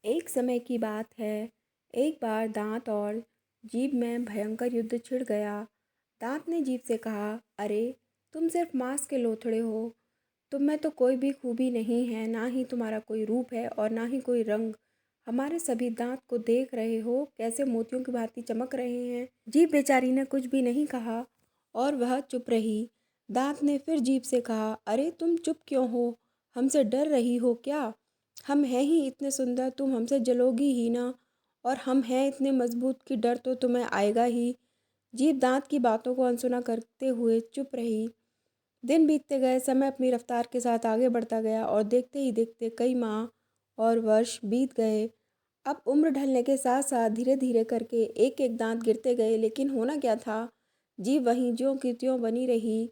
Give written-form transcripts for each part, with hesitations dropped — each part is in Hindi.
एक समय की बात है। एक बार दांत और जीभ में भयंकर युद्ध छिड़ गया। दांत ने जीभ से कहा, अरे तुम सिर्फ मांस के लोथड़े हो। तुम में तो कोई भी खूबी नहीं है, ना ही तुम्हारा कोई रूप है और ना ही कोई रंग। हमारे सभी दांत को देख रहे हो, कैसे मोतियों की भांति चमक रहे हैं। जीभ बेचारी ने कुछ भी नहीं कहा और वह चुप रही। दांत ने फिर जीभ से कहा, अरे तुम चुप क्यों हो? हमसे डर रही हो क्या? हम हैं ही इतने सुंदर, तुम हमसे जलोगी ही ना। और हम हैं इतने मजबूत कि डर तो तुम्हें आएगा ही। जीभ दांत की बातों को अनसुना करते हुए चुप रही। दिन बीतते गए, समय अपनी रफ्तार के साथ आगे बढ़ता गया और देखते ही देखते कई माह और वर्ष बीत गए। अब उम्र ढलने के साथ साथ धीरे धीरे करके एक एक दांत गिरते गए, लेकिन होना क्या था, जीभ वहीं ज्यों की त्यों बनी रही।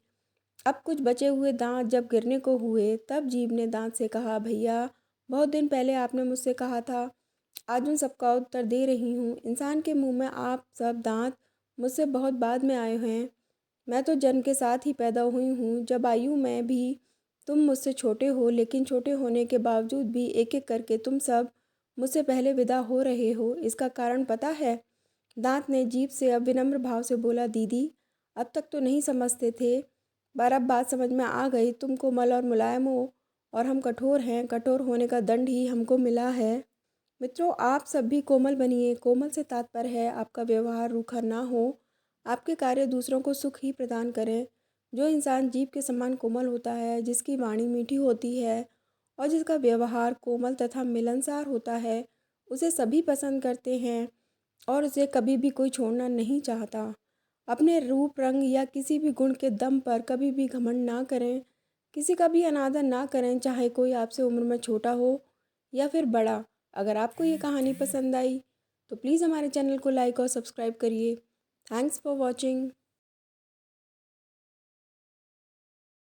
अब कुछ बचे हुए दांत जब गिरने को हुए, तब जीभ ने दांत से कहा, भैया बहुत दिन पहले आपने मुझसे कहा था, आज उन सबका उत्तर दे रही हूँ। इंसान के मुंह में आप सब दांत मुझसे बहुत बाद में आए हैं। मैं तो जन्म के साथ ही पैदा हुई हूँ। जब आयु में भी तुम मुझसे छोटे हो, लेकिन छोटे होने के बावजूद भी एक एक करके तुम सब मुझसे पहले विदा हो रहे हो। इसका कारण पता है? दांत ने जीभ से अब विनम्र भाव से बोला, दीदी अब तक तो नहीं समझते थे, पर अब बात समझ में आ गई। तुम कोमल और मुलायम हो और हम कठोर हैं। कठोर होने का दंड ही हमको मिला है। मित्रों, आप सब भी कोमल बनिए। कोमल से तात्पर्य है आपका व्यवहार रूखा ना हो, आपके कार्य दूसरों को सुख ही प्रदान करें। जो इंसान जीभ के समान कोमल होता है, जिसकी वाणी मीठी होती है और जिसका व्यवहार कोमल तथा मिलनसार होता है, उसे सभी पसंद करते हैं और उसे कभी भी कोई छोड़ना नहीं चाहता। अपने रूप, रंग या किसी भी गुण के दम पर कभी भी घमंड ना करें। किसी का भी अनादर ना करें, चाहे कोई आपसे उम्र में छोटा हो या फिर बड़ा। अगर आपको ये कहानी पसंद आई तो प्लीज़ हमारे चैनल को लाइक और सब्सक्राइब करिए। Thanks for watching.